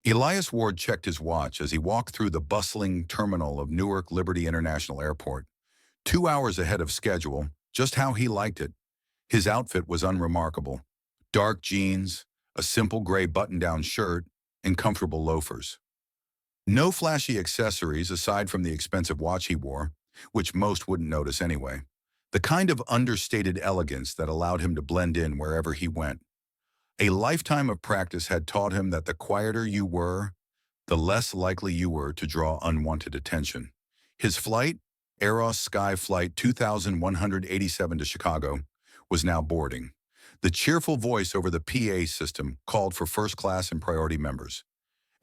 Elias Ward checked his watch as he walked through the bustling terminal of Newark Liberty International Airport. 2 hours ahead of schedule, just how he liked it. His outfit was unremarkable. Dark jeans, a simple gray button-down shirt, and comfortable loafers. No flashy accessories aside from the expensive watch he wore, which most wouldn't notice anyway. The kind of understated elegance that allowed him to blend in wherever he went. A lifetime of practice had taught him that the quieter you were, the less likely you were to draw unwanted attention. His flight, Aeros Sky Flight 2187 to Chicago, was now boarding. The cheerful voice over the PA system called for first class and priority members.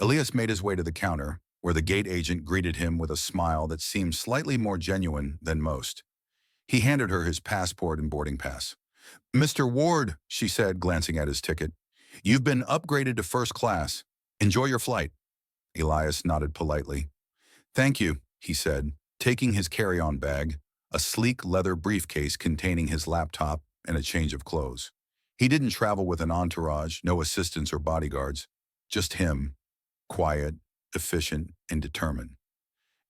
Elias made his way to the counter, where the gate agent greeted him with a smile that seemed slightly more genuine than most. He handed her his passport and boarding pass. "Mr. Ward," she said, glancing at his ticket, "you've been upgraded to first class. Enjoy your flight." Elias nodded politely. "Thank you," he said, taking his carry-on bag, a sleek leather briefcase containing his laptop and a change of clothes. He didn't travel with an entourage, no assistants or bodyguards, just him, quiet, efficient, and determined.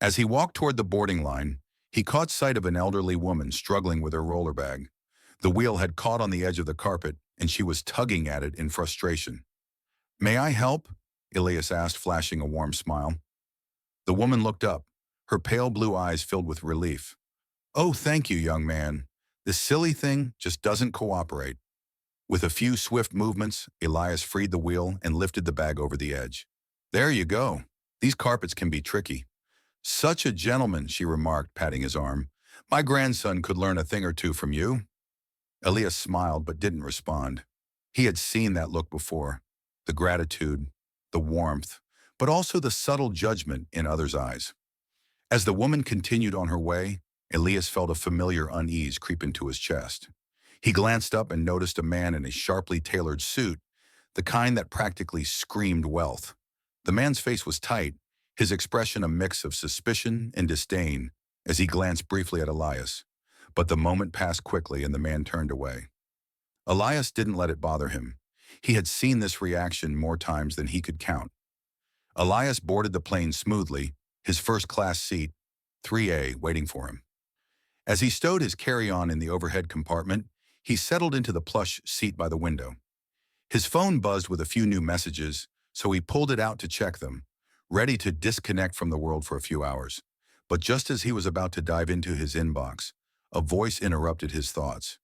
As he walked toward the boarding line, he caught sight of an elderly woman struggling with her roller bag. The wheel had caught on the edge of the carpet, and she was tugging at it in frustration. "May I help?" Elias asked, flashing a warm smile. The woman looked up, her pale blue eyes filled with relief. "Oh, thank you, young man. This silly thing just doesn't cooperate." With a few swift movements, Elias freed the wheel and lifted the bag over the edge. "There you go. These carpets can be tricky." "Such a gentleman," she remarked, patting his arm. "My grandson could learn a thing or two from you." Elias smiled but didn't respond. He had seen that look before, the gratitude, the warmth, but also the subtle judgment in others' eyes. As the woman continued on her way, Elias felt a familiar unease creep into his chest. He glanced up and noticed a man in a sharply tailored suit, the kind that practically screamed wealth. The man's face was tight, his expression a mix of suspicion and disdain as he glanced briefly at Elias. But the moment passed quickly and the man turned away. Elias didn't let it bother him. He had seen this reaction more times than he could count. Elias boarded the plane smoothly, his first-class seat, 3A, waiting for him. As he stowed his carry-on in the overhead compartment, he settled into the plush seat by the window. His phone buzzed with a few new messages, so he pulled it out to check them, ready to disconnect from the world for a few hours. But just as he was about to dive into his inbox, a voice interrupted his thoughts.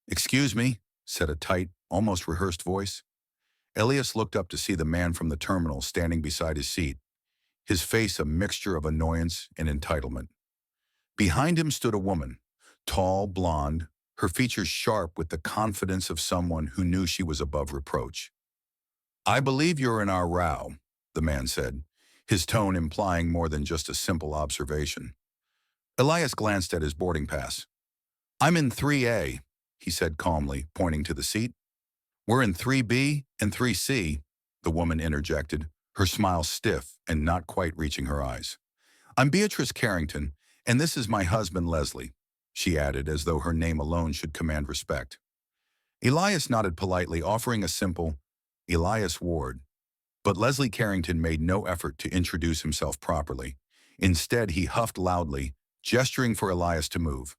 "Excuse me," said a tight, almost rehearsed voice. Elias looked up to see the man from the terminal standing beside his seat, his face a mixture of annoyance and entitlement. Behind him stood a woman, tall, blonde, her features sharp with the confidence of someone who knew she was above reproach. "I believe you're in our row," the man said, his tone implying more than just a simple observation. Elias glanced at his boarding pass. "I'm in 3A, he said calmly, pointing to the seat. "We're in 3B and 3C, the woman interjected, her smile stiff and not quite reaching her eyes. "I'm Beatrice Carrington, and this is my husband Leslie," she added as though her name alone should command respect. Elias nodded politely, offering a simple, "Elias Ward." But Leslie Carrington made no effort to introduce himself properly. Instead, he huffed loudly, gesturing for Elias to move.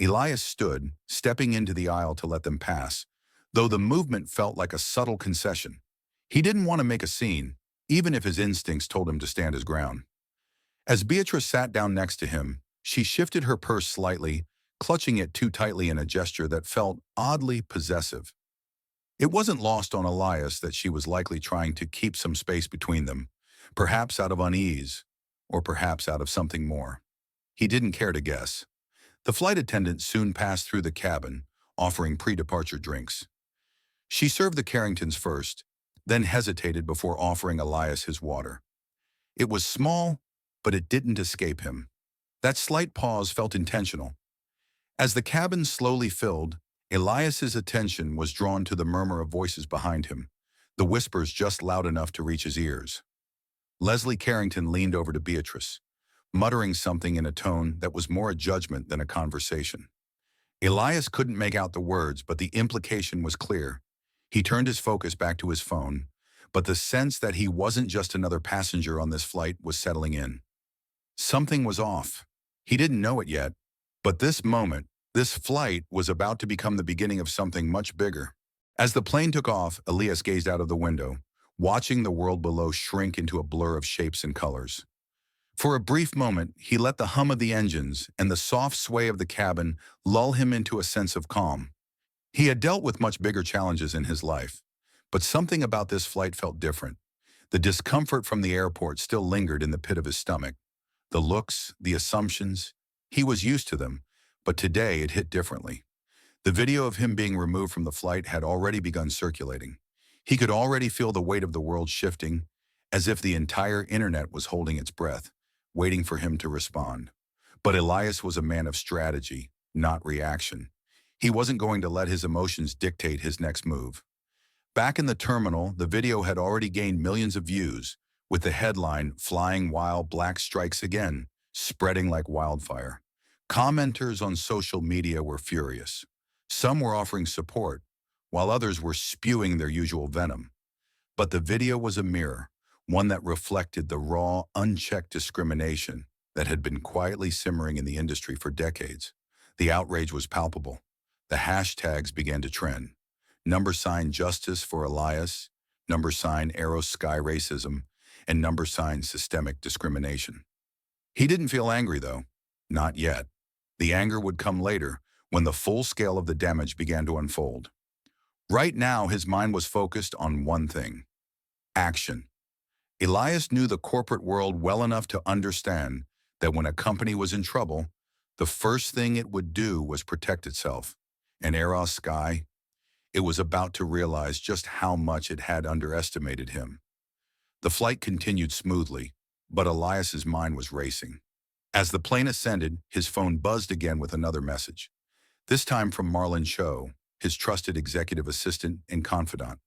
Elias stood, stepping into the aisle to let them pass, though the movement felt like a subtle concession. He didn't want to make a scene, even if his instincts told him to stand his ground. As Beatrice sat down next to him, she shifted her purse slightly, clutching it too tightly in a gesture that felt oddly possessive. It wasn't lost on Elias that she was likely trying to keep some space between them, perhaps out of unease, or perhaps out of something more. He didn't care to guess. The flight attendant soon passed through the cabin, offering pre-departure drinks. She served the Carringtons first, then hesitated before offering Elias his water. It was small, but it didn't escape him. That slight pause felt intentional. As the cabin slowly filled, Elias's attention was drawn to the murmur of voices behind him, the whispers just loud enough to reach his ears. Leslie Carrington leaned over to Beatrice, muttering something in a tone that was more a judgment than a conversation. Elias couldn't make out the words, but the implication was clear. He turned his focus back to his phone, but the sense that he wasn't just another passenger on this flight was settling in. Something was off. He didn't know it yet, but this moment, this flight was about to become the beginning of something much bigger. As the plane took off, Elias gazed out of the window, watching the world below shrink into a blur of shapes and colors. For a brief moment, he let the hum of the engines and the soft sway of the cabin lull him into a sense of calm. He had dealt with much bigger challenges in his life, but something about this flight felt different. The discomfort from the airport still lingered in the pit of his stomach. The looks, the assumptions, he was used to them, but today it hit differently. The video of him being removed from the flight had already begun circulating. He could already feel the weight of the world shifting, as if the entire internet was holding its breath, waiting for him to respond. But Elias was a man of strategy, not reaction. He wasn't going to let his emotions dictate his next move. Back in the terminal, the video had already gained millions of views, with the headline, "Flying While Black Strikes Again," spreading like wildfire. Commenters on social media were furious. Some were offering support, while others were spewing their usual venom. But the video was a mirror, one that reflected the raw, unchecked discrimination that had been quietly simmering in the industry for decades. The outrage was palpable. The hashtags began to trend. # justice for Elias, # Aeros Sky racism, and # systemic discrimination. He didn't feel angry, though. Not yet. The anger would come later, when the full scale of the damage began to unfold. Right now, his mind was focused on one thing: action. Elias knew the corporate world well enough to understand that when a company was in trouble, the first thing it would do was protect itself. And Aeros Sky, it was about to realize just how much it had underestimated him. The flight continued smoothly, but Elias's mind was racing. As the plane ascended, his phone buzzed again with another message. This time from Marlon Cho, his trusted executive assistant and confidant.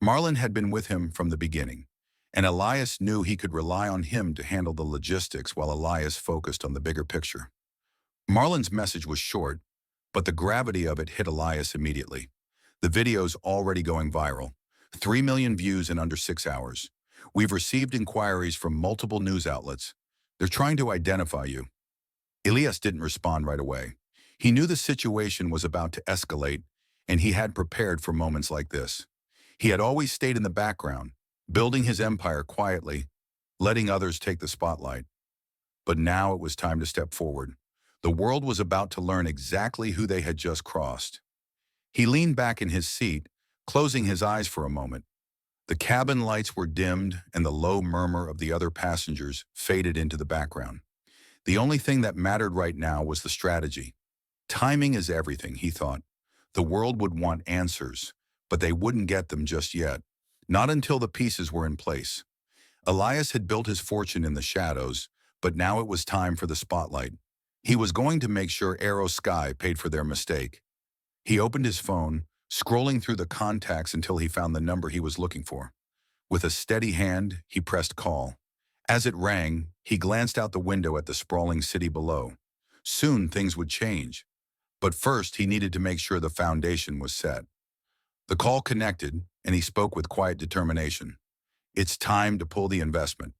Marlon had been with him from the beginning, and Elias knew he could rely on him to handle the logistics while Elias focused on the bigger picture. Marlon's message was short, but the gravity of it hit Elias immediately. The video's already going viral. 3 million views in under 6 hours. We've received inquiries from multiple news outlets. They're trying to identify you. Elias didn't respond right away. He knew the situation was about to escalate, and he had prepared for moments like this. He had always stayed in the background, building his empire quietly, letting others take the spotlight. But now it was time to step forward. The world was about to learn exactly who they had just crossed. He leaned back in his seat, closing his eyes for a moment. The cabin lights were dimmed, and the low murmur of the other passengers faded into the background. The only thing that mattered right now was the strategy. Timing is everything, he thought. The world would want answers, but they wouldn't get them just yet, not until the pieces were in place. Elias had built his fortune in the shadows, but now it was time for the spotlight. He was going to make sure Aeros Sky paid for their mistake. He opened his phone, scrolling through the contacts until he found the number he was looking for. With a steady hand, he pressed call. As it rang, he glanced out the window at the sprawling city below. Soon things would change. But first, he needed to make sure the foundation was set. The call connected, and he spoke with quiet determination. It's time to pull the investment.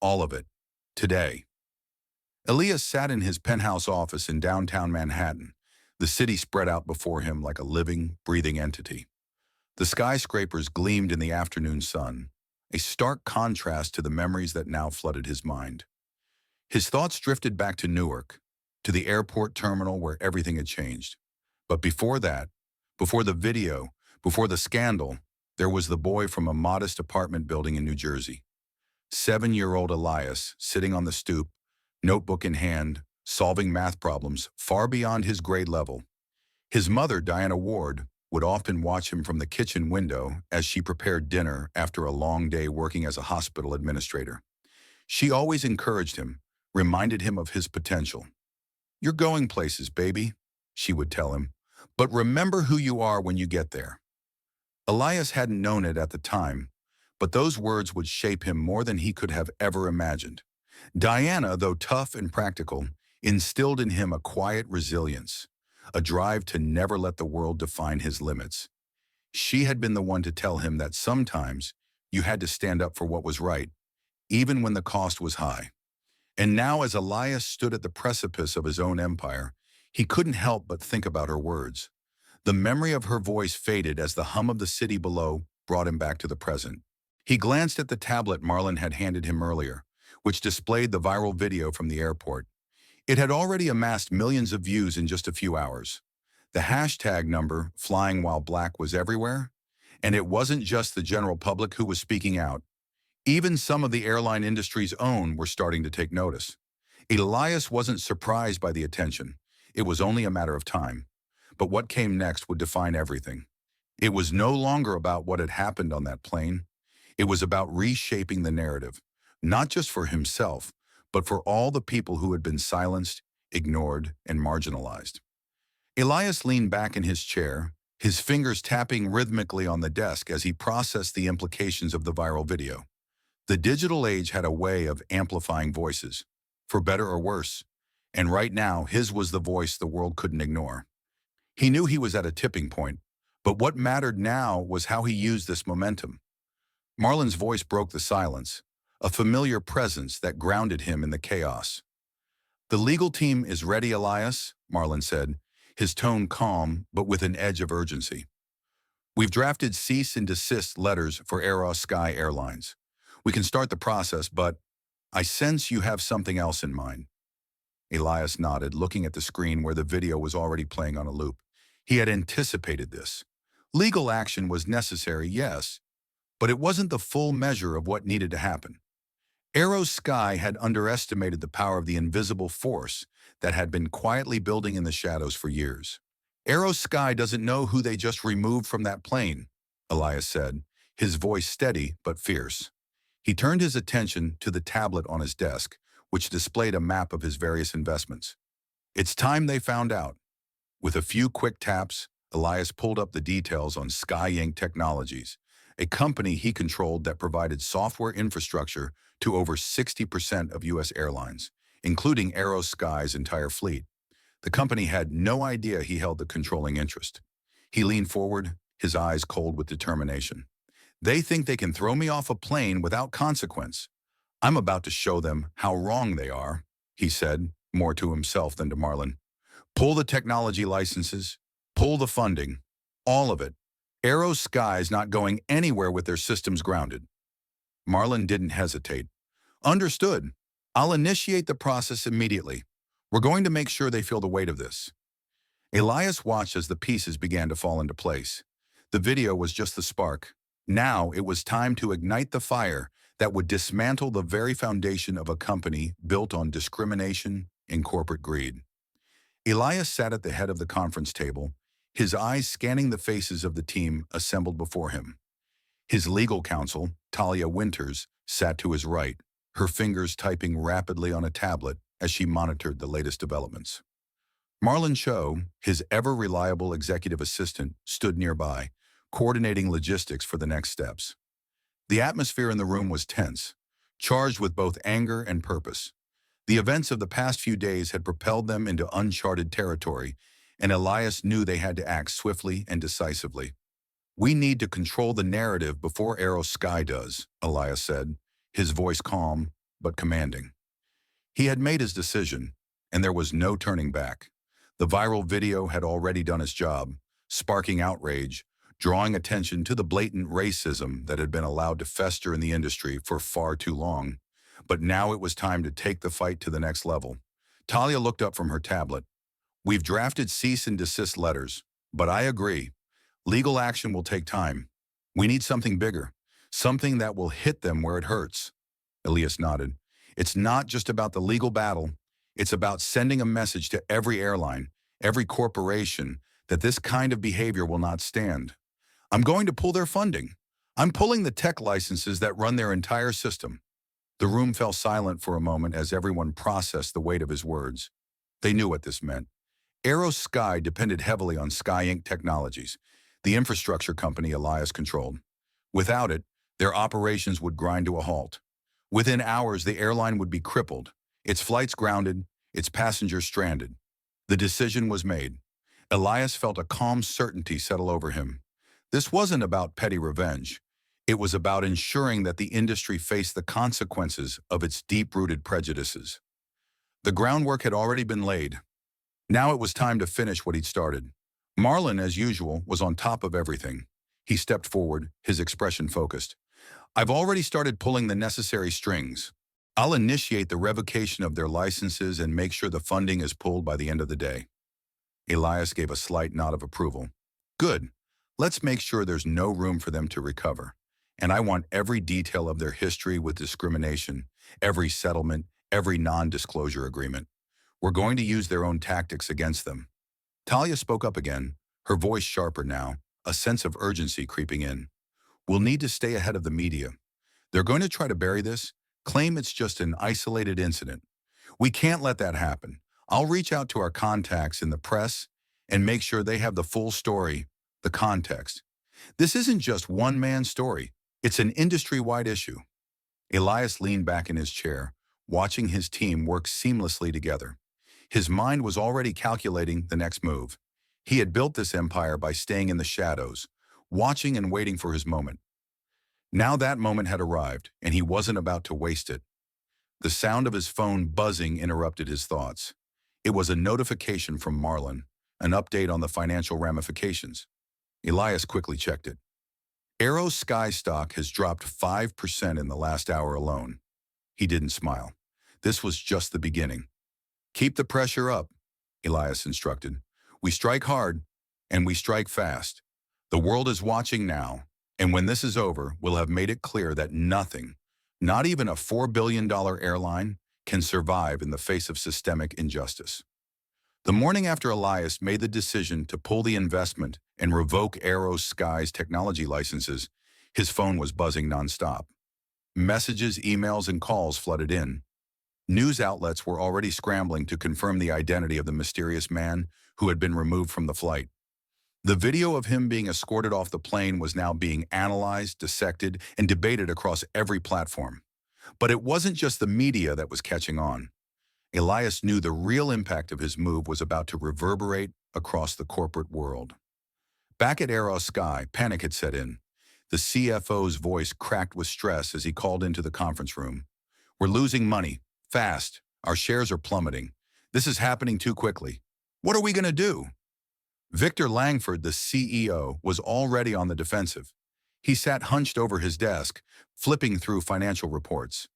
All of it. Today. Elias sat in his penthouse office in downtown Manhattan. The city spread out before him like a living, breathing entity. The skyscrapers gleamed in the afternoon sun, a stark contrast to the memories that now flooded his mind. His thoughts drifted back to Newark, to the airport terminal where everything had changed. But before that, before the video, before the scandal, there was the boy from a modest apartment building in New Jersey. 7-year-old Elias, sitting on the stoop, notebook in hand, solving math problems far beyond his grade level. His mother, Diana Ward, would often watch him from the kitchen window as she prepared dinner after a long day working as a hospital administrator. She always encouraged him, reminded him of his potential. "You're going places, baby," she would tell him, "but remember who you are when you get there." Elias hadn't known it at the time, but those words would shape him more than he could have ever imagined. Diana, though tough and practical, instilled in him a quiet resilience, a drive to never let the world define his limits. She had been the one to tell him that sometimes You had to stand up for what was right, even when the cost was high. And now as Elias stood at the precipice of his own empire, he couldn't help but think about her words. The memory of her voice faded as the hum of the city below brought him back to the present. He glanced at the tablet Marlon had handed him earlier, which displayed the viral video from the airport. It had already amassed millions of views in just a few hours. The hashtag number, flying while black, was everywhere, and it wasn't just the general public who was speaking out. Even some of the airline industry's own were starting to take notice. Elias wasn't surprised by the attention. It was only a matter of time. But what came next would define everything. It was no longer about what had happened on that plane. It was about reshaping the narrative, not just for himself, but for all the people who had been silenced, ignored, and marginalized. Elias leaned back in his chair, his fingers tapping rhythmically on the desk as he processed the implications of the viral video. The digital age had a way of amplifying voices, for better or worse, and right now his was the voice the world couldn't ignore. He knew he was at a tipping point, but what mattered now was how he used this momentum. Marlon's voice broke the silence, a familiar presence that grounded him in the chaos. "The legal team is ready, Elias," Marlon said, his tone calm but with an edge of urgency. "We've drafted cease and desist letters for Aeros Sky Airlines. We can start the process, but I sense you have something else in mind." Elias nodded, looking at the screen where the video was already playing on a loop. He had anticipated this. Legal action was necessary, yes, but it wasn't the full measure of what needed to happen. Aeros Sky had underestimated the power of the invisible force that had been quietly building in the shadows for years. "Aeros Sky doesn't know who they just removed from that plane," Elias said, his voice steady but fierce. He turned his attention to the tablet on his desk, which displayed a map of his various investments. "It's time they found out." With a few quick taps, Elias pulled up the details on Sky Technologies, a company he controlled that provided software infrastructure to over 60% of U.S. airlines, including Aeros Sky's entire fleet. The company had no idea he held the controlling interest. He leaned forward, his eyes cold with determination. "They think they can throw me off a plane without consequence. I'm about to show them how wrong they are," he said, more to himself than to Marlon. "Pull the technology licenses, pull the funding, all of it. Aeros Sky's not going anywhere with their systems grounded." Marlon didn't hesitate. "Understood. I'll initiate the process immediately. We're going to make sure they feel the weight of this." Elias watched as the pieces began to fall into place. The video was just the spark. Now it was time to ignite the fire that would dismantle the very foundation of a company built on discrimination and corporate greed. Elias sat at the head of the conference table, his eyes scanning the faces of the team assembled before him. His legal counsel, Talia Winters, sat to his right, her fingers typing rapidly on a tablet as she monitored the latest developments. Marlon Cho, his ever-reliable executive assistant, stood nearby, coordinating logistics for the next steps. The atmosphere in the room was tense, charged with both anger and purpose. The events of the past few days had propelled them into uncharted territory, and Elias knew they had to act swiftly and decisively. "We need to control the narrative before Aeros Sky does," Elias said, his voice calm but commanding. He had made his decision, and there was no turning back. The viral video had already done its job, sparking outrage, drawing attention to the blatant racism that had been allowed to fester in the industry for far too long. But now it was time to take the fight to the next level. Talia looked up from her tablet. "We've drafted cease and desist letters, but I agree. Legal action will take time. We need something bigger, something that will hit them where it hurts." Elias nodded. "It's not just about the legal battle. It's about sending a message to every airline, every corporation, that this kind of behavior will not stand. I'm going to pull their funding. I'm pulling the tech licenses that run their entire system." The room fell silent for a moment as everyone processed the weight of his words. They knew what this meant. Aeros Sky depended heavily on Sky Technologies, the infrastructure company Elias controlled. Without it, their operations would grind to a halt. Within hours, the airline would be crippled, its flights grounded, its passengers stranded. The decision was made. Elias felt a calm certainty settle over him. This wasn't about petty revenge. It was about ensuring that the industry faced the consequences of its deep-rooted prejudices. The groundwork had already been laid. Now it was time to finish what he'd started. Marlon, as usual, was on top of everything. He stepped forward, his expression focused. I've already started pulling the necessary strings. I'll initiate the revocation of their licenses and make sure the funding is pulled by the end of the day. Elias gave a slight nod of approval. Good. Let's make sure there's no room for them to recover. And I want every detail of their history with discrimination, every settlement, every non-disclosure agreement. We're going to use their own tactics against them. Talia spoke up again, her voice sharper now, a sense of urgency creeping in. We'll need to stay ahead of the media. They're going to try to bury this, claim it's just an isolated incident. We can't let that happen. I'll reach out to our contacts in the press and make sure they have the full story, the context. This isn't just one man's story. It's an industry-wide issue. Elias leaned back in his chair, watching his team work seamlessly together. His mind was already calculating the next move. He had built this empire by staying in the shadows, watching and waiting for his moment. Now that moment had arrived, and he wasn't about to waste it. The sound of his phone buzzing interrupted his thoughts. It was a notification from Marlon, an update on the financial ramifications. Elias quickly checked it. Aeros Sky stock has dropped 5% in the last hour alone. He didn't smile. This was just the beginning. Keep the pressure up, Elias instructed. We strike hard, and we strike fast. The world is watching now, and when this is over, we'll have made it clear that nothing, not even a $4 billion airline, can survive in the face of systemic injustice. The morning after Elias made the decision to pull the investment and revoke Aeros Sky's technology licenses, his phone was buzzing nonstop. Messages, emails, and calls flooded in. News outlets were already scrambling to confirm the identity of the mysterious man who had been removed from the flight. The video of him being escorted off the plane was now being analyzed, dissected, and debated across every platform. But it wasn't just the media that was catching on. Elias knew the real impact of his move was about to reverberate across the corporate world. Back at Aeros Sky, panic had set in. The CFO's voice cracked with stress as he called into the conference room. We're losing money, fast. Our shares are plummeting. This is happening too quickly. What are we going to do? Victor Langford, the CEO, was already on the defensive. He sat hunched over his desk, flipping through financial reports.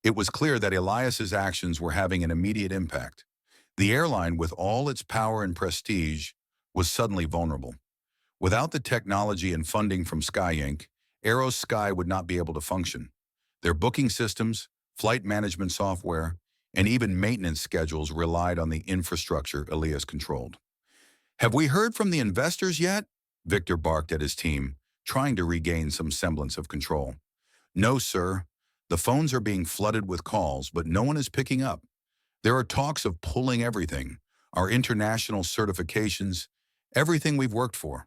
It was clear that Elias's actions were having an immediate impact. The airline, with all its power and prestige, was suddenly vulnerable. Without the technology and funding from Sky Inc., Aeros Sky would not be able to function. Their booking systems, flight management software, and even maintenance schedules relied on the infrastructure Elias controlled. Have we heard from the investors yet? Victor barked at his team, trying to regain some semblance of control. No, sir. The phones are being flooded with calls, but no one is picking up. There are talks of pulling everything, our international certifications, everything we've worked for.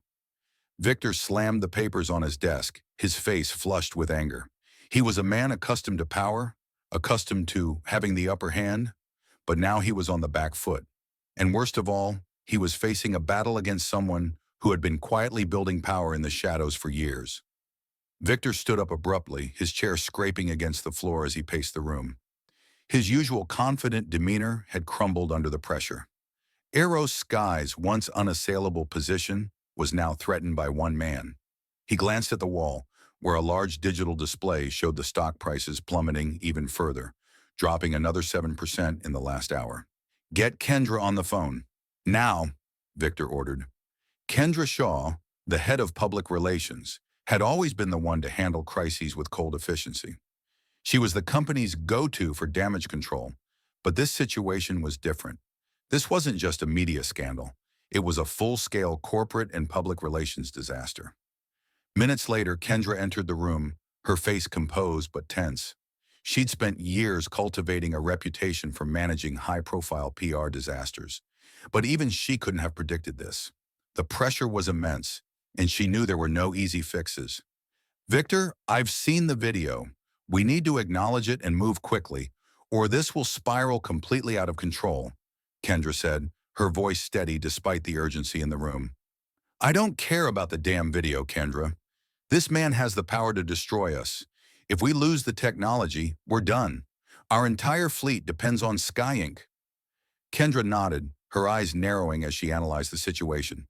Victor slammed the papers on his desk, his face flushed with anger. He was a man accustomed to power, accustomed to having the upper hand, but now he was on the back foot. And worst of all, he was facing a battle against someone who had been quietly building power in the shadows for years. Victor stood up abruptly, his chair scraping against the floor as he paced the room. His usual confident demeanor had crumbled under the pressure. Aeros Sky's once unassailable position was now threatened by one man. He glanced at the wall, where a large digital display showed the stock prices plummeting even further, dropping another 7% in the last hour. Get Kendra on the phone. Now, Victor ordered. Kendra Shaw, the head of public relations, had always been the one to handle crises with cold efficiency. She was the company's go-to for damage control, but this situation was different. This wasn't just a media scandal. It was a full-scale corporate and public relations disaster. Minutes later, Kendra entered the room, her face composed but tense. She'd spent years cultivating a reputation for managing high-profile PR disasters, but even she couldn't have predicted this. The pressure was immense, and she knew there were no easy fixes. Victor, I've seen the video. We need to acknowledge it and move quickly, or this will spiral completely out of control, Kendra said, her voice steady despite the urgency in the room. I don't care about the damn video, Kendra. This man has the power to destroy us. If we lose the technology, we're done. Our entire fleet depends on Sky Inc. Kendra nodded, her eyes narrowing as she analyzed the situation.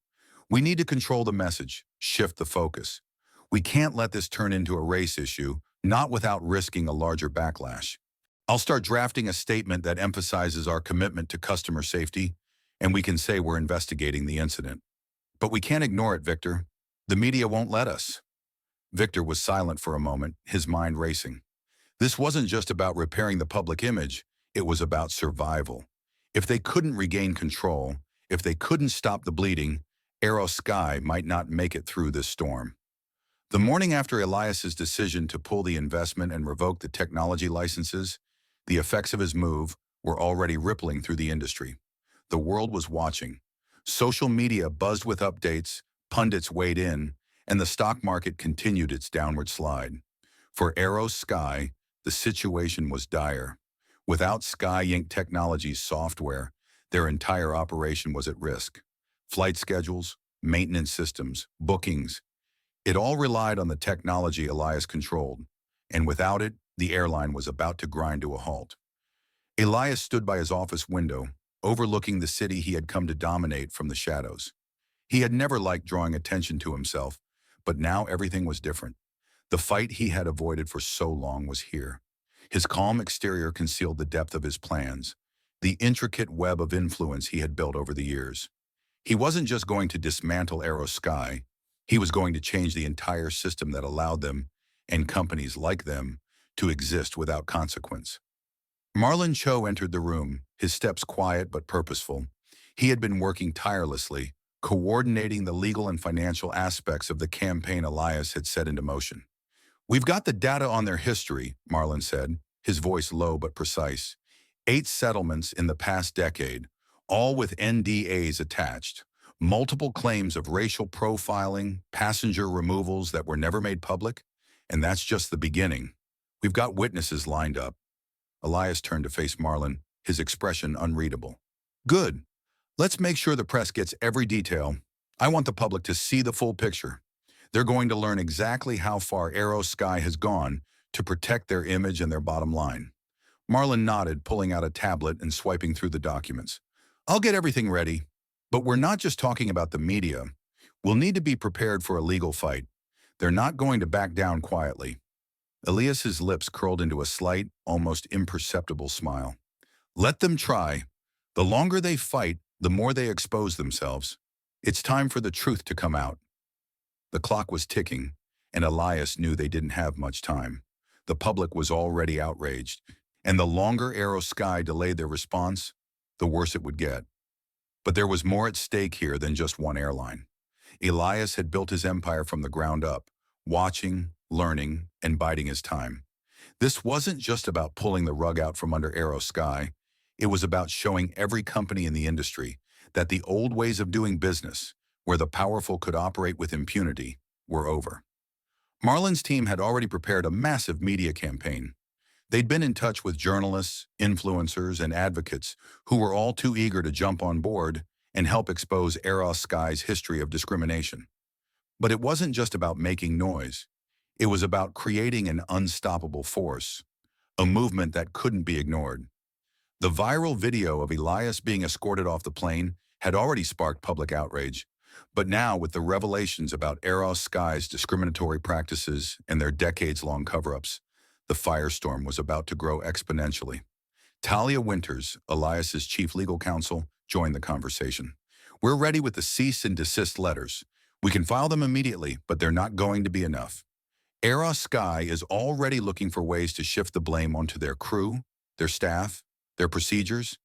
We need to control the message, shift the focus. We can't let this turn into a race issue, not without risking a larger backlash. I'll start drafting a statement that emphasizes our commitment to customer safety, and we can say we're investigating the incident. But we can't ignore it, Victor. The media won't let us. Victor was silent for a moment, his mind racing. This wasn't just about repairing the public image, it was about survival. If they couldn't regain control, if they couldn't stop the bleeding, Aeros Sky might not make it through this storm. The morning after Elias's decision to pull the investment and revoke the technology licenses, the effects of his move were already rippling through the industry. The world was watching. Social media buzzed with updates, pundits weighed in, and the stock market continued its downward slide. For Aeros Sky, the situation was dire. Without Sky Inc. Technologies software, their entire operation was at risk. Flight schedules, maintenance systems, bookings, it all relied on the technology Elias controlled, and without it, the airline was about to grind to a halt. Elias stood by his office window, overlooking the city he had come to dominate from the shadows. He had never liked drawing attention to himself, but now everything was different. The fight he had avoided for so long was here. His calm exterior concealed the depth of his plans, the intricate web of influence he had built over the years. He wasn't just going to dismantle Aeros Sky, he was going to change the entire system that allowed them, and companies like them, to exist without consequence. Marlon Cho entered the room, his steps quiet but purposeful. He had been working tirelessly, coordinating the legal and financial aspects of the campaign Elias had set into motion. "We've got the data on their history," Marlon said, his voice low but precise. 8 settlements in the past decade, all with NDAs attached. Multiple claims of racial profiling, passenger removals that were never made public, and that's just the beginning. We've got witnesses lined up. Elias turned to face Marlon, his expression unreadable. "Good. Let's make sure the press gets every detail. I want the public to see the full picture. They're going to learn exactly how far Aeros Sky has gone to protect their image and their bottom line." Marlon nodded, pulling out a tablet and swiping through the documents. "I'll get everything ready. But we're not just talking about the media. We'll need to be prepared for a legal fight. They're not going to back down quietly." Elias's lips curled into a slight, almost imperceptible smile. "Let them try. The longer they fight, the more they expose themselves. It's time for the truth to come out." The clock was ticking, and Elias knew they didn't have much time. The public was already outraged, and the longer Aeros Sky delayed their response, the worse it would get. But there was more at stake here than just one airline. Elias had built his empire from the ground up, watching, learning, and biding his time. This wasn't just about pulling the rug out from under Aeros Sky. It was about showing every company in the industry that the old ways of doing business, where the powerful could operate with impunity, were over. Marlon's team had already prepared a massive media campaign. They'd been in touch with journalists, influencers, and advocates who were all too eager to jump on board and help expose Aeros Sky's history of discrimination. But it wasn't just about making noise. It was about creating an unstoppable force, a movement that couldn't be ignored. The viral video of Elias being escorted off the plane had already sparked public outrage, but now with the revelations about Aeros Sky's discriminatory practices and their decades-long cover-ups, the firestorm was about to grow exponentially. Talia Winters, Elias's chief legal counsel, joined the conversation. "We're ready with the cease and desist letters. We can file them immediately, but they're not going to be enough. Aeros Sky is already looking for ways to shift the blame onto their crew, their staff, their procedures.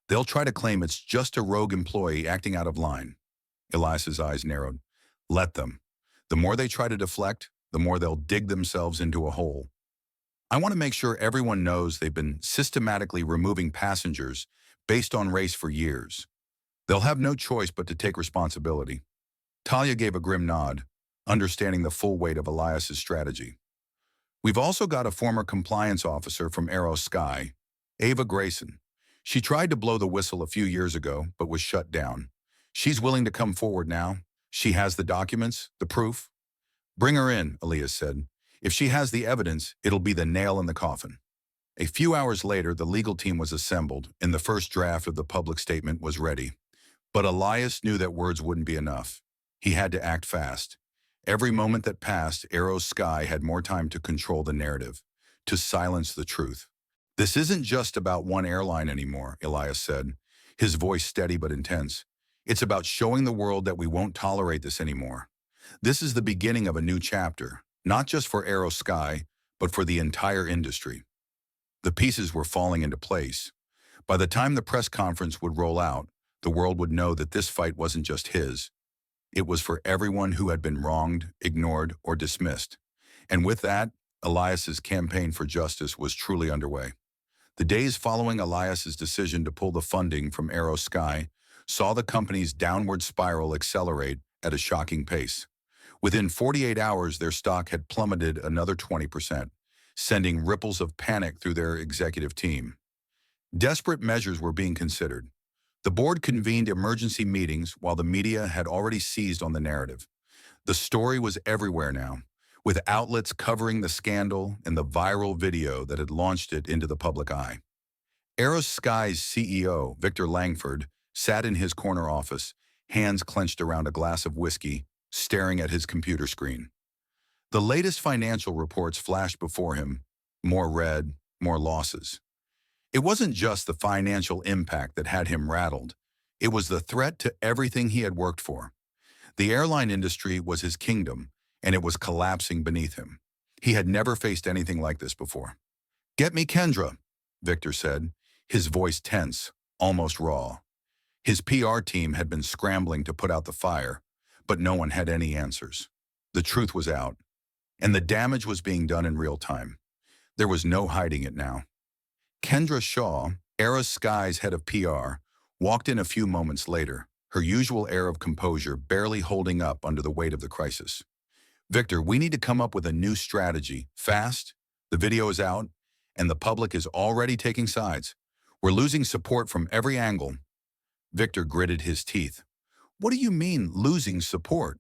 They'll try to claim it's just a rogue employee acting out of line." Elias's eyes narrowed. "Let them. The more they try to deflect, the more they'll dig themselves into a hole. I want to make sure everyone knows they've been systematically removing passengers based on race for years. They'll have no choice but to take responsibility." Talia gave a grim nod, understanding the full weight of Elias's strategy. "We've also got a former compliance officer from Aeros Sky, Ava Grayson. She tried to blow the whistle a few years ago, but was shut down. She's willing to come forward now. She has the documents, the proof." Bring her in, Elias said. If she has the evidence, it'll be the nail in the coffin. A few hours later, the legal team was assembled, and the first draft of the public statement was ready. But Elias knew that words wouldn't be enough. He had to act fast. Every moment that passed, Aeros Sky had more time to control the narrative, to silence the truth. This isn't just about one airline anymore, Elias said, his voice steady but intense. It's about showing the world that we won't tolerate this anymore. This is the beginning of a new chapter, not just for Aeros Sky, but for the entire industry. The pieces were falling into place. By the time the press conference would roll out, the world would know that this fight wasn't just his. It was for everyone who had been wronged, ignored, or dismissed. And with that, Elias's campaign for justice was truly underway. The days following Elias's decision to pull the funding from Aeros Sky saw the company's downward spiral accelerate at a shocking pace. Within 48 hours, their stock had plummeted another 20%, sending ripples of panic through their executive team. Desperate measures were being considered. The board convened emergency meetings while the media had already seized on the narrative. The story was everywhere now, with outlets covering the scandal and the viral video that had launched it into the public eye. Aeros Sky's CEO, Victor Langford, sat in his corner office, hands clenched around a glass of whiskey, staring at his computer screen. The latest financial reports flashed before him, more red, more losses. It wasn't just the financial impact that had him rattled. It was the threat to everything he had worked for. The airline industry was his kingdom, and it was collapsing beneath him. He had never faced anything like this before. "Get me Kendra," Victor said, his voice tense, almost raw. His PR team had been scrambling to put out the fire, but no one had any answers. The truth was out, and the damage was being done in real time. There was no hiding it now. Kendra Shaw, Aeros Sky's head of PR, walked in a few moments later, her usual air of composure barely holding up under the weight of the crisis. "Victor, we need to come up with a new strategy, fast. The video is out, and the public is already taking sides. We're losing support from every angle." Victor gritted his teeth. "What do you mean, losing support?"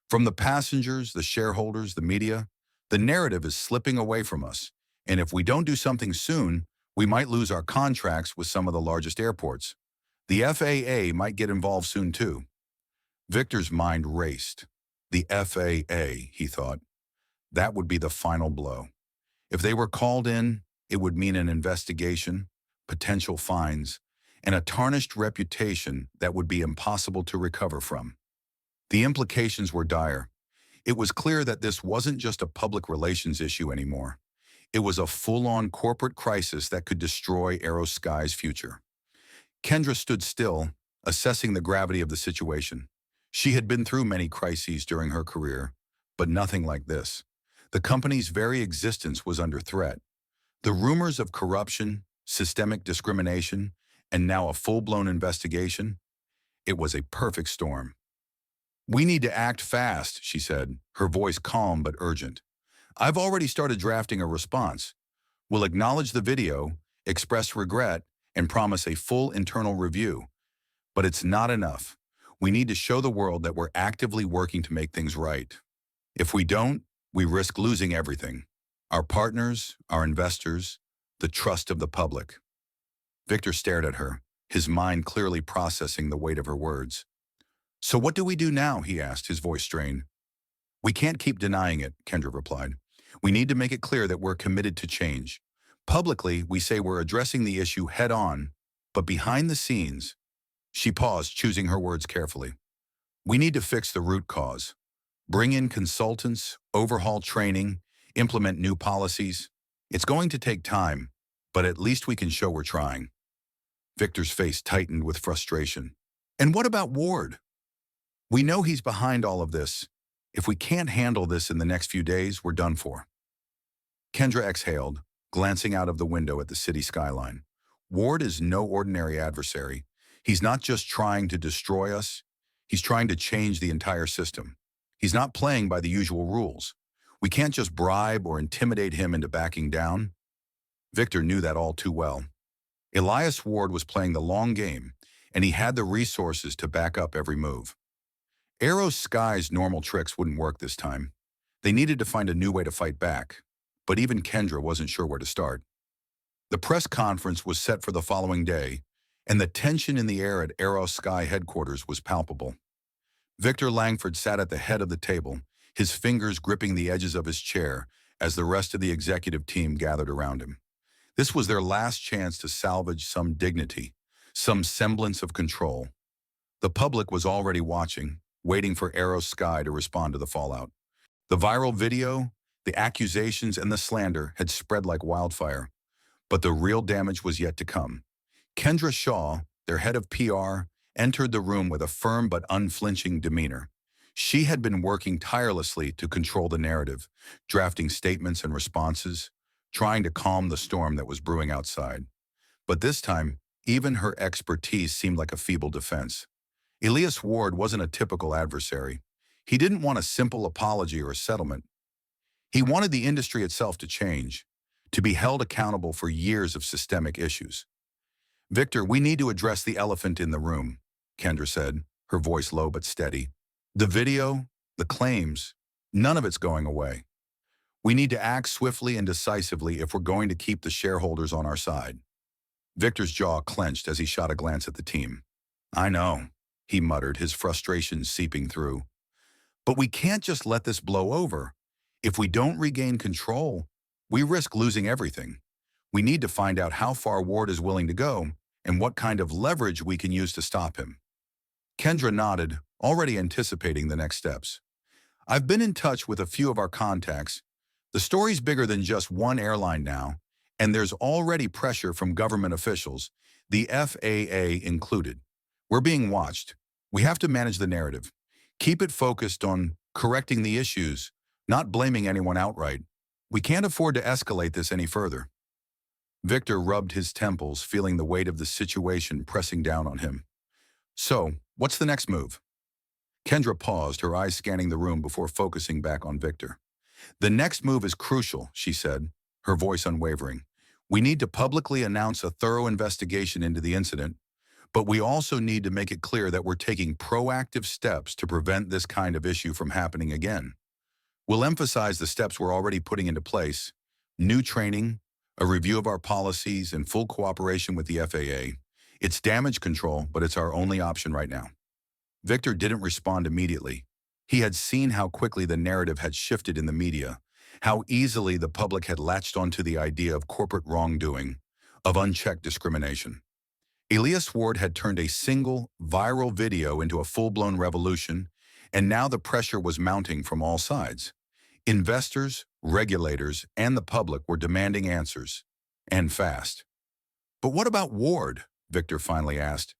"From the passengers, the shareholders, the media. The narrative is slipping away from us, and if we don't do something soon, we might lose our contracts with some of the largest airports. The FAA might get involved soon too." Victor's mind raced. The FAA, he thought. That would be the final blow. If they were called in, it would mean an investigation, potential fines, and a tarnished reputation that would be impossible to recover from. The implications were dire. It was clear that this wasn't just a public relations issue anymore. It was a full-on corporate crisis that could destroy Aeros Sky's future. Kendra stood still, assessing the gravity of the situation. She had been through many crises during her career, but nothing like this. The company's very existence was under threat. The rumors of corruption, systemic discrimination, and now a full-blown investigation, it was a perfect storm. "We need to act fast," she said, her voice calm but urgent. "I've already started drafting a response. We'll acknowledge the video, express regret, and promise a full internal review. But it's not enough. We need to show the world that we're actively working to make things right. If we don't, we risk losing everything. Our partners, our investors, the trust of the public." Victor stared at her, his mind clearly processing the weight of her words. "So what do we do now?" he asked, his voice strained. "We can't keep denying it," Kendra replied. "We need to make it clear that we're committed to change. Publicly, we say we're addressing the issue head-on, but behind the scenes—" She paused, choosing her words carefully. "We need to fix the root cause. Bring in consultants, overhaul training, implement new policies. It's going to take time, but at least we can show we're trying." Victor's face tightened with frustration. "And what about Ward? We know he's behind all of this. If we can't handle this in the next few days, we're done for." Kendra exhaled, glancing out of the window at the city skyline. "Ward is no ordinary adversary. He's not just trying to destroy us. He's trying to change the entire system. He's not playing by the usual rules. We can't just bribe or intimidate him into backing down." Victor knew that all too well. Elias Ward was playing the long game, and he had the resources to back up every move. Aeros Sky's normal tricks wouldn't work this time. They needed to find a new way to fight back, but even Kendra wasn't sure where to start. The press conference was set for the following day, and the tension in the air at Aeros Sky headquarters was palpable. Victor Langford sat at the head of the table, his fingers gripping the edges of his chair as the rest of the executive team gathered around him. This was their last chance to salvage some dignity, some semblance of control. The public was already watching, waiting for Aeros Sky to respond to the fallout. The viral video, the accusations, and the slander had spread like wildfire, but the real damage was yet to come. Kendra Shaw, their head of PR, entered the room with a firm but unflinching demeanor. She had been working tirelessly to control the narrative, drafting statements and responses, trying to calm the storm that was brewing outside. But this time, even her expertise seemed like a feeble defense. Elias Ward wasn't a typical adversary. He didn't want a simple apology or a settlement. He wanted the industry itself to change, to be held accountable for years of systemic issues. "Victor, we need to address the elephant in the room," Kendra said, her voice low but steady. "The video, the claims, none of it's going away. We need to act swiftly and decisively if we're going to keep the shareholders on our side." Victor's jaw clenched as he shot a glance at the team. "I know," he muttered, his frustration seeping through. "But we can't just let this blow over. If we don't regain control, we risk losing everything. We need to find out how far Ward is willing to go and what kind of leverage we can use to stop him." Kendra nodded, already anticipating the next steps. "I've been in touch with a few of our contacts. The story's bigger than just one airline now, and there's already pressure from government officials, the FAA included. We're being watched. We have to manage the narrative. Keep it focused on correcting the issues, not blaming anyone outright. We can't afford to escalate this any further." Victor rubbed his temples, feeling the weight of the situation pressing down on him. "So, what's the next move?" Kendra paused, her eyes scanning the room before focusing back on Victor. "The next move is crucial," she said, her voice unwavering. "We need to publicly announce a thorough investigation into the incident, but we also need to make it clear that we're taking proactive steps to prevent this kind of issue from happening again. We'll emphasize the steps we're already putting into place: new training, a review of our policies, and full cooperation with the FAA. It's damage control, but it's our only option right now." Victor didn't respond immediately. He had seen how quickly the narrative had shifted in the media, how easily the public had latched onto the idea of corporate wrongdoing, of unchecked discrimination. Elias Ward had turned a single, viral video into a full-blown revolution, and now the pressure was mounting from all sides. Investors, regulators, and the public were demanding answers, and fast. "But what about Ward?" Victor finally asked.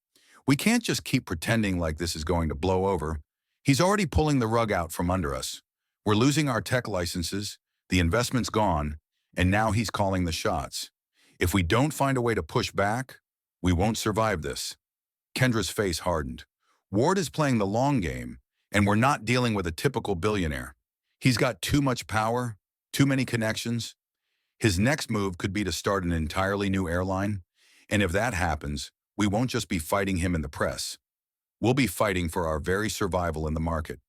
"We can't just keep pretending like this is going to blow over. He's already pulling the rug out from under us. We're losing our tech licenses, the investment's gone, and now he's calling the shots. If we don't find a way to push back, we won't survive this." Kendra's face hardened. "Ward is playing the long game, and we're not dealing with a typical billionaire. He's got too much power, too many connections. His next move could be to start an entirely new airline, and if that happens, we won't just be fighting him in the press. We'll be fighting for our very survival in the market."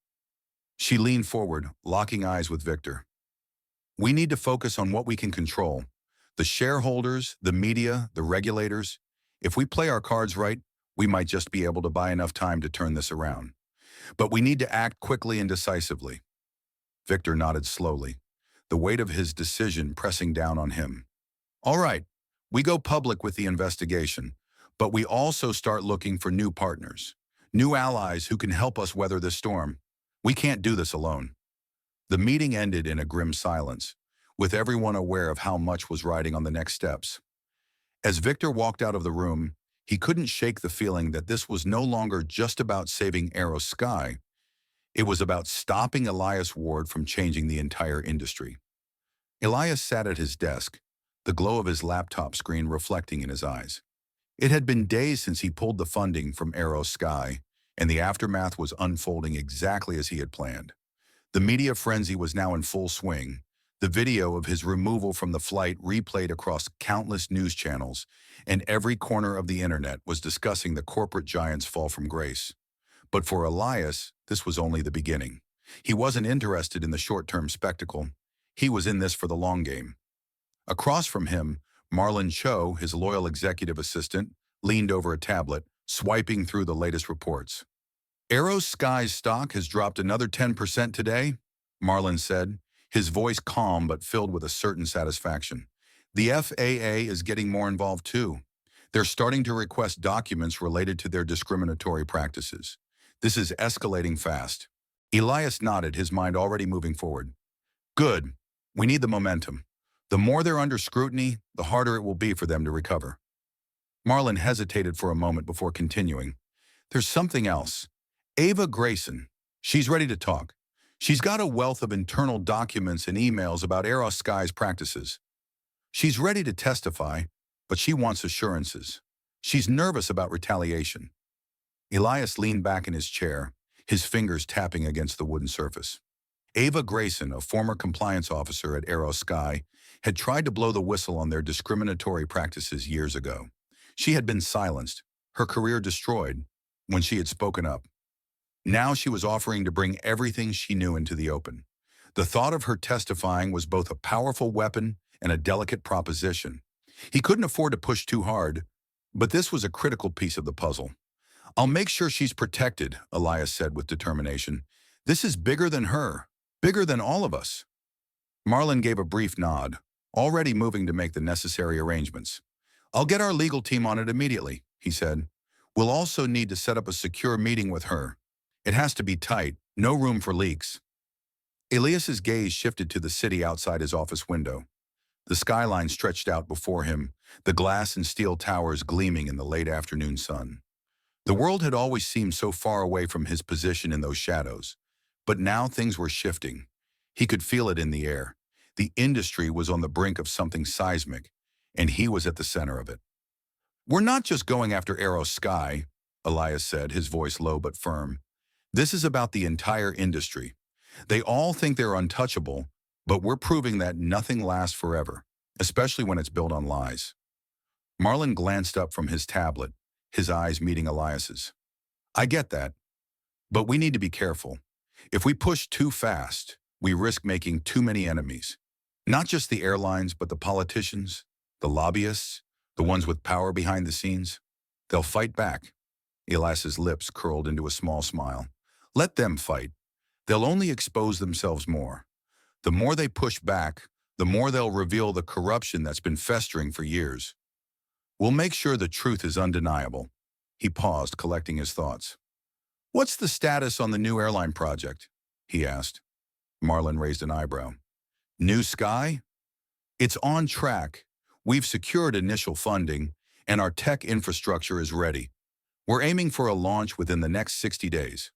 She leaned forward, locking eyes with Victor. "We need to focus on what we can control: the shareholders, the media, the regulators. If we play our cards right, we might just be able to buy enough time to turn this around. But we need to act quickly and decisively." Victor nodded slowly, the weight of his decision pressing down on him. "All right, we go public with the investigation, but we also start looking for new partners, new allies who can help us weather this storm. We can't do this alone." The meeting ended in a grim silence, with everyone aware of how much was riding on the next steps. As Victor walked out of the room, he couldn't shake the feeling that this was no longer just about saving Aeros Sky. It was about stopping Elias Ward from changing the entire industry. Elias sat at his desk, the glow of his laptop screen reflecting in his eyes. It had been days since he pulled the funding from Aeros Sky, and the aftermath was unfolding exactly as he had planned. The media frenzy was now in full swing. The video of his removal from the flight replayed across countless news channels, and every corner of the internet was discussing the corporate giant's fall from grace. But for Elias, this was only the beginning. He wasn't interested in the short-term spectacle. He was in this for the long game. Across from him, Marlon Cho, his loyal executive assistant, leaned over a tablet, swiping through the latest reports. Aeros Sky's stock has dropped another 10% today, Marlon said, his voice calm but filled with a certain satisfaction. The FAA is getting more involved too. They're starting to request documents related to their discriminatory practices. This is escalating fast. Elias nodded, his mind already moving forward. Good. We need the momentum. The more they're under scrutiny, the harder it will be for them to recover. Marlon hesitated for a moment before continuing. There's something else. Ava Grayson. She's ready to talk. She's got a wealth of internal documents and emails about Aeros Sky's practices. She's ready to testify, but she wants assurances. She's nervous about retaliation. Elias leaned back in his chair, his fingers tapping against the wooden surface. Ava Grayson, a former compliance officer at Aeros Sky, had tried to blow the whistle on their discriminatory practices years ago. She had been silenced, her career destroyed, when she had spoken up. Now she was offering to bring everything she knew into the open. The thought of her testifying was both a powerful weapon and a delicate proposition. He couldn't afford to push too hard, but this was a critical piece of the puzzle. I'll make sure she's protected, Elias said with determination. This is bigger than her, bigger than all of us. Marlon gave a brief nod, already moving to make the necessary arrangements. I'll get our legal team on it immediately, he said. We'll also need to set up a secure meeting with her. It has to be tight, no room for leaks. Elias's gaze shifted to the city outside his office window. The skyline stretched out before him, the glass and steel towers gleaming in the late afternoon sun. The world had always seemed so far away from his position in those shadows, but now things were shifting. He could feel it in the air. The industry was on the brink of something seismic, and he was at the center of it. We're not just going after Aeros Sky, Elias said, his voice low but firm. This is about the entire industry. They all think they're untouchable, but we're proving that nothing lasts forever, especially when it's built on lies. Marlon glanced up from his tablet, his eyes meeting Elias's. I get that, but we need to be careful. If we push too fast, we risk making too many enemies. Not just the airlines, but the politicians, the lobbyists, the ones with power behind the scenes. They'll fight back. Elias's lips curled into a small smile. Let them fight. They'll only expose themselves more. The more they push back, the more they'll reveal the corruption that's been festering for years. We'll make sure the truth is undeniable. He paused, collecting his thoughts. What's the status on the new airline project? He asked. Marlon raised an eyebrow. New Sky? It's on track. We've secured initial funding, and our tech infrastructure is ready. We're aiming for a launch within the next 60 days.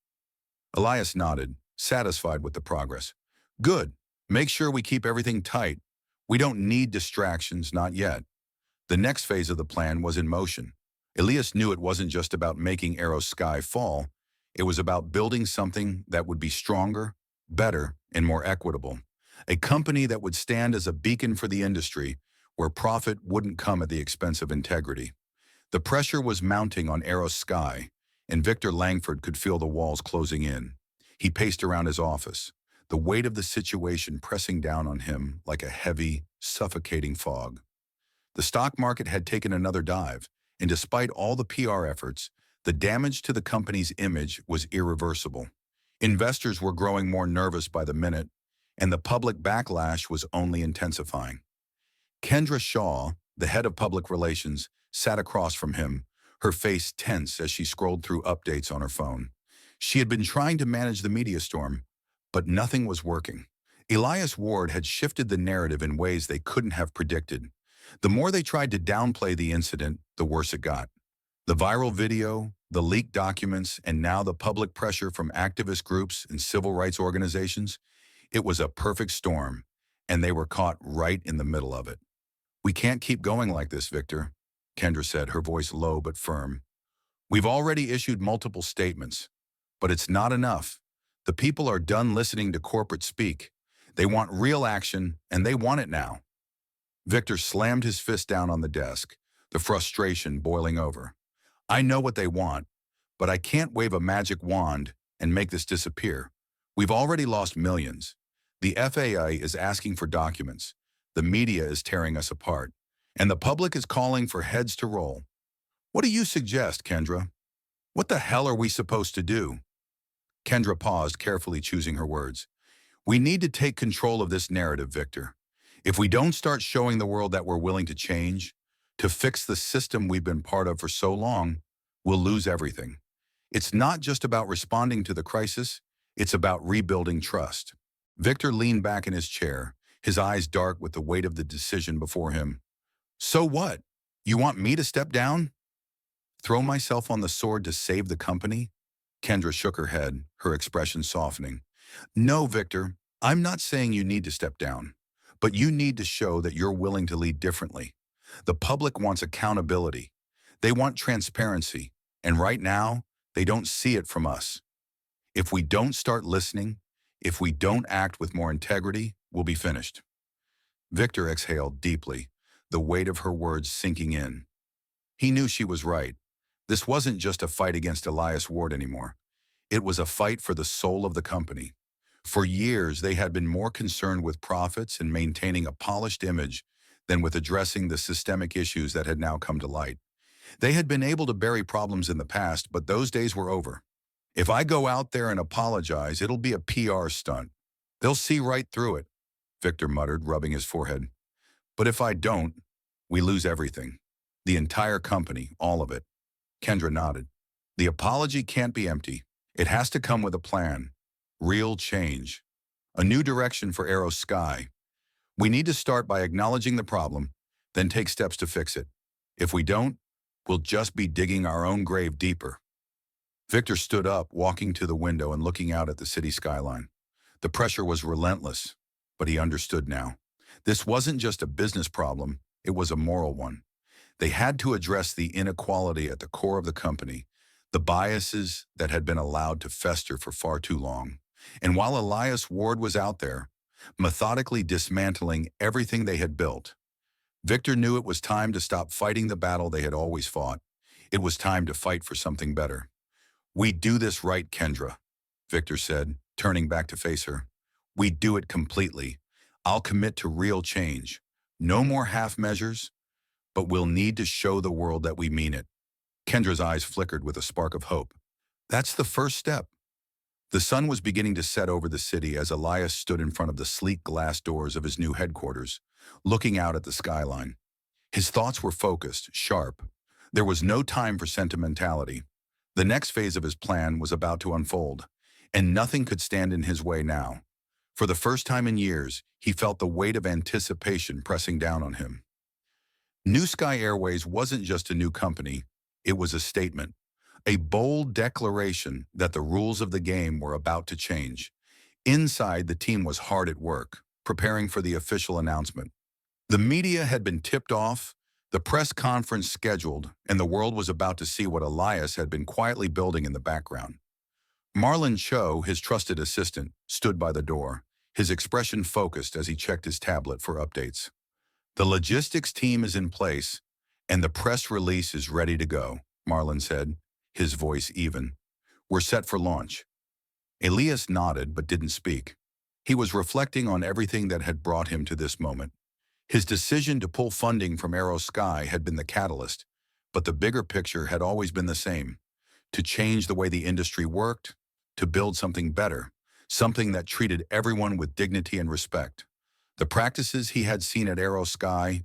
Elias nodded, satisfied with the progress. Good. Make sure we keep everything tight. We don't need distractions, not yet. The next phase of the plan was in motion. Elias knew it wasn't just about making Aeros Sky fall. It was about building something that would be stronger, better, and more equitable. A company that would stand as a beacon for the industry, where profit wouldn't come at the expense of integrity. The pressure was mounting on Aeros Sky, and Victor Langford could feel the walls closing in. He paced around his office, the weight of the situation pressing down on him like a heavy, suffocating fog. The stock market had taken another dive, and despite all the PR efforts, the damage to the company's image was irreversible. Investors were growing more nervous by the minute, and the public backlash was only intensifying. Kendra Shaw, the head of public relations, sat across from him, her face tense as she scrolled through updates on her phone. She had been trying to manage the media storm, but nothing was working. Elias Ward had shifted the narrative in ways they couldn't have predicted. The more they tried to downplay the incident, the worse it got. The viral video, the leaked documents, and now the public pressure from activist groups and civil rights organizations, it was a perfect storm, and they were caught right in the middle of it. We can't keep going like this, Victor, Kendra said, her voice low but firm. We've already issued multiple statements, but it's not enough. The people are done listening to corporate speak. They want real action, and they want it now. Victor slammed his fist down on the desk, the frustration boiling over. I know what they want, but I can't wave a magic wand and make this disappear. We've already lost millions. The FAA is asking for documents. The media is tearing us apart. And the public is calling for heads to roll. What do you suggest, Kendra? What the hell are we supposed to do? Kendra paused, carefully choosing her words. We need to take control of this narrative, Victor. If we don't start showing the world that we're willing to change, to fix the system we've been part of for so long, we'll lose everything. It's not just about responding to the crisis, it's about rebuilding trust. Victor leaned back in his chair, his eyes dark with the weight of the decision before him. So what? You want me to step down? Throw myself on the sword to save the company? Kendra shook her head, her expression softening. No, Victor, I'm not saying you need to step down, but you need to show that you're willing to lead differently. The public wants accountability. They want transparency, and right now, they don't see it from us. If we don't start listening, if we don't act with more integrity, we'll be finished. Victor exhaled deeply, the weight of her words sinking in. He knew she was right. This wasn't just a fight against Elias Ward anymore. It was a fight for the soul of the company. For years, they had been more concerned with profits and maintaining a polished image than with addressing the systemic issues that had now come to light. They had been able to bury problems in the past, but those days were over. If I go out there and apologize, it'll be a PR stunt. They'll see right through it, Victor muttered, rubbing his forehead. But if I don't, we lose everything. The entire company, all of it. Kendra nodded. The apology can't be empty. It has to come with a plan. Real change. A new direction for Aeros Sky. We need to start by acknowledging the problem, then take steps to fix it. If we don't, we'll just be digging our own grave deeper. Victor stood up, walking to the window and looking out at the city skyline. The pressure was relentless, but he understood now. This wasn't just a business problem, it was a moral one. They had to address the inequality at the core of the company, the biases that had been allowed to fester for far too long. And while Elias Ward was out there, methodically dismantling everything they had built, Victor knew it was time to stop fighting the battle they had always fought. It was time to fight for something better. We do this right, Kendra, Victor said, turning back to face her. We do it completely. I'll commit to real change. No more half measures, but we'll need to show the world that we mean it. Kendra's eyes flickered with a spark of hope. That's the first step. The sun was beginning to set over the city as Elias stood in front of the sleek glass doors of his new headquarters, looking out at the skyline. His thoughts were focused, sharp. There was no time for sentimentality. The next phase of his plan was about to unfold, and nothing could stand in his way now. For the first time in years, he felt the weight of anticipation pressing down on him. New Sky Airways wasn't just a new company, it was a statement, a bold declaration that the rules of the game were about to change. Inside, the team was hard at work, preparing for the official announcement. The media had been tipped off, the press conference scheduled, and the world was about to see what Elias had been quietly building in the background. Marlon Cho, his trusted assistant, stood by the door, his expression focused as he checked his tablet for updates. The logistics team is in place, and the press release is ready to go, Marlon said, his voice even. We're set for launch. Elias nodded but didn't speak. He was reflecting on everything that had brought him to this moment. His decision to pull funding from Aeros Sky had been the catalyst, but the bigger picture had always been the same: to change the way the industry worked, to build something better, something that treated everyone with dignity and respect. The practices he had seen at Aeros Sky,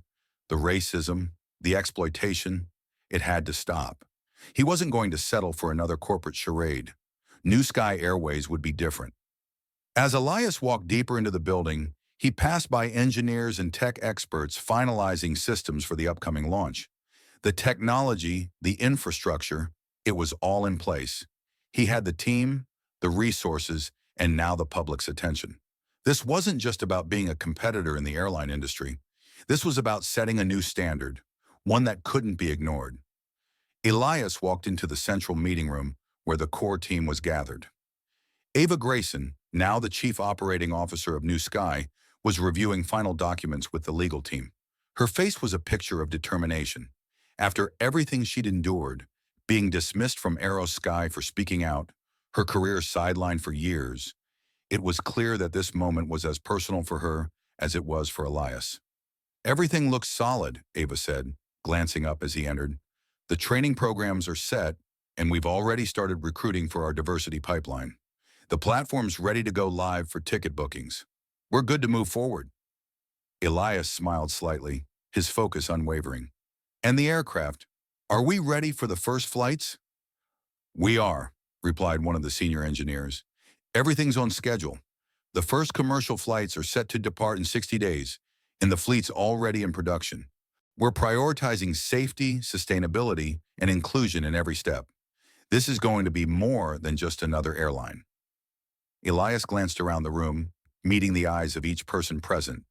the racism, the exploitation, it had to stop. He wasn't going to settle for another corporate charade. New Sky Airways would be different. As Elias walked deeper into the building, he passed by engineers and tech experts finalizing systems for the upcoming launch. The technology, the infrastructure, it was all in place. He had the team, the resources, and now the public's attention. This wasn't just about being a competitor in the airline industry. This was about setting a new standard, one that couldn't be ignored. Elias walked into the central meeting room where the core team was gathered. Ava Grayson, now the chief operating officer of New Sky, was reviewing final documents with the legal team. Her face was a picture of determination. After everything she'd endured, being dismissed from Aeros Sky for speaking out, her career sidelined for years, It was clear that this moment was as personal for her as it was for Elias. "Everything looks solid," Ava said, glancing up as he entered. "The training programs are set, and we've already started recruiting for our diversity pipeline. The platform's ready to go live for ticket bookings. We're good to move forward." Elias smiled slightly, his focus unwavering. "And the aircraft? Are we ready for the first flights?" "We are," replied one of the senior engineers. "Everything's on schedule. The first commercial flights are set to depart in 60 days, and the fleet's already in production. We're prioritizing safety, sustainability, and inclusion in every step. This is going to be more than just another airline." Elias glanced around the room, meeting the eyes of each person present.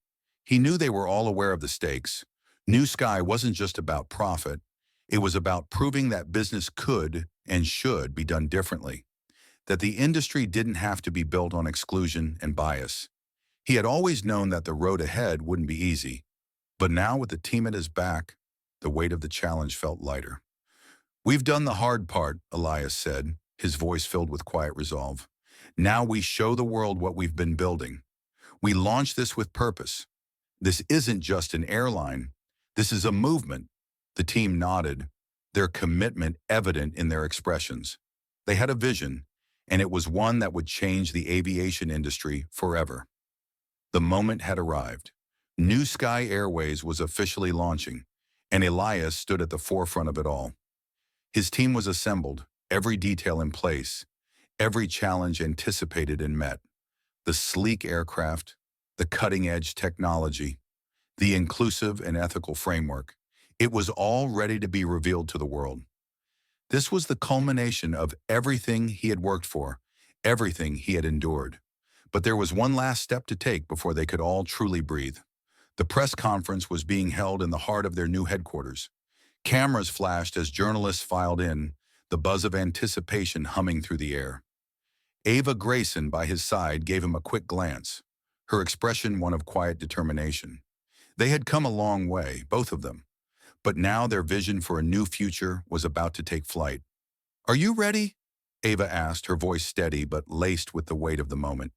He knew they were all aware of the stakes. New Sky wasn't just about profit. It was about proving that business could and should be done differently, that the industry didn't have to be built on exclusion and bias. He had always known that the road ahead wouldn't be easy, but now with the team at his back, the weight of the challenge felt lighter. "We've done the hard part," Elias said, his voice filled with quiet resolve. "Now we show the world what we've been building. We launch this with purpose. This isn't just an airline. This is a movement." The team nodded, their commitment evident in their expressions. They had a vision, and it was one that would change the aviation industry forever. The moment had arrived. New Sky Airways was officially launching, and Elias stood at the forefront of it all. His team was assembled, every detail in place, every challenge anticipated and met. The sleek aircraft, the cutting-edge technology, the inclusive and ethical framework. It was all ready to be revealed to the world. This was the culmination of everything he had worked for, everything he had endured. But there was one last step to take before they could all truly breathe. The press conference was being held in the heart of their new headquarters. Cameras flashed as journalists filed in, the buzz of anticipation humming through the air. Ava Grayson by his side gave him a quick glance, her expression one of quiet determination. They had come a long way, both of them, but now their vision for a new future was about to take flight. "Are you ready?" Ava asked, her voice steady but laced with the weight of the moment.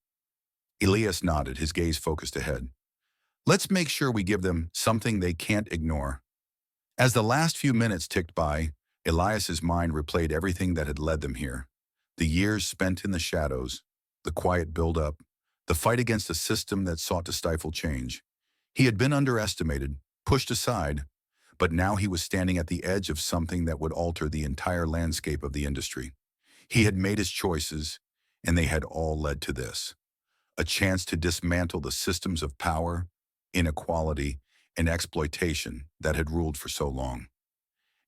Elias nodded, his gaze focused ahead. "Let's make sure we give them something they can't ignore." As the last few minutes ticked by, Elias's mind replayed everything that had led them here. The years spent in the shadows, the quiet build-up, the fight against a system that sought to stifle change. He had been underestimated, pushed aside, but now he was standing at the edge of something that would alter the entire landscape of the industry. He had made his choices, and they had all led to this: a chance to dismantle the systems of power, inequality, and exploitation that had ruled for so long.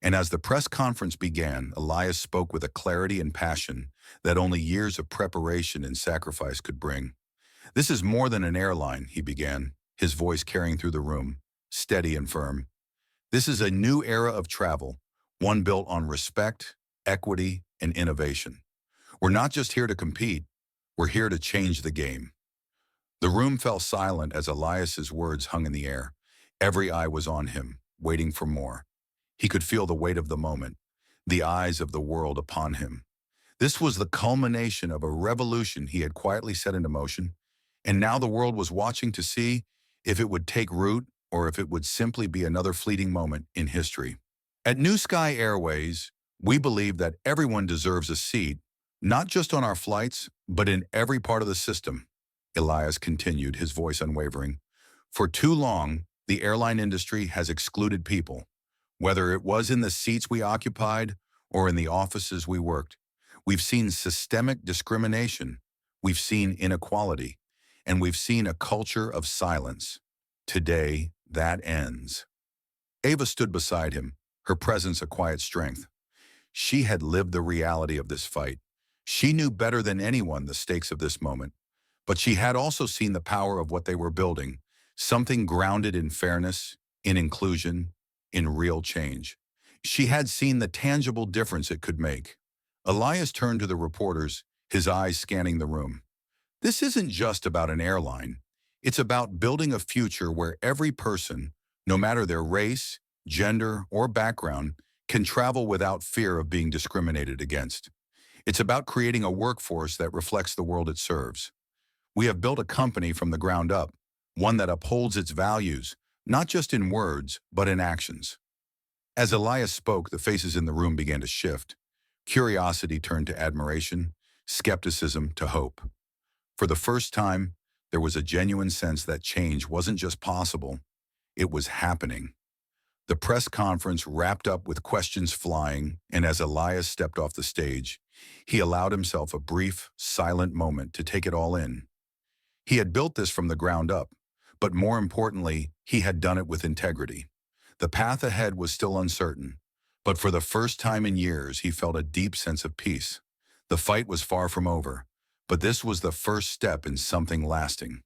And as the press conference began, Elias spoke with a clarity and passion that only years of preparation and sacrifice could bring. "This is more than an airline," he began, his voice carrying through the room, steady and firm. "This is a new era of travel, one built on respect, equity, and innovation. We're not just here to compete, we're here to change the game." The room fell silent as Elias's words hung in the air. Every eye was on him, waiting for more. He could feel the weight of the moment, the eyes of the world upon him. This was the culmination of a revolution he had quietly set into motion, and now the world was watching to see if it would take root or if it would simply be another fleeting moment in history. At New Sky Airways, we believe that everyone deserves a seat, not just on our flights, but in every part of the system, Elias continued, his voice unwavering. For too long, the airline industry has excluded people, whether it was in the seats we occupied or in the offices we worked. We've seen systemic discrimination, we've seen inequality, and we've seen a culture of silence. Today, that ends. Ava stood beside him, her presence a quiet strength. She had lived the reality of this fight. She knew better than anyone the stakes of this moment, but she had also seen the power of what they were building, something grounded in fairness, in inclusion, in real change. She had seen the tangible difference it could make. Elias turned to the reporters, his eyes scanning the room. This isn't just about an airline. It's about building a future where every person, no matter their race, gender, or background, can travel without fear of being discriminated against. It's about creating a workforce that reflects the world it serves. We have built a company from the ground up, one that upholds its values, not just in words, but in actions. As Elias spoke, the faces in the room began to shift. Curiosity turned to admiration, skepticism to hope. For the first time, there was a genuine sense that change wasn't just possible, it was happening. The press conference wrapped up with questions flying, and as Elias stepped off the stage, he allowed himself a brief, silent moment to take it all in. He had built this from the ground up, but more importantly, he had done it with integrity. The path ahead was still uncertain, but for the first time in years, he felt a deep sense of peace. The fight was far from over, but this was the first step in something lasting.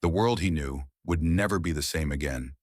The world he knew would never be the same again.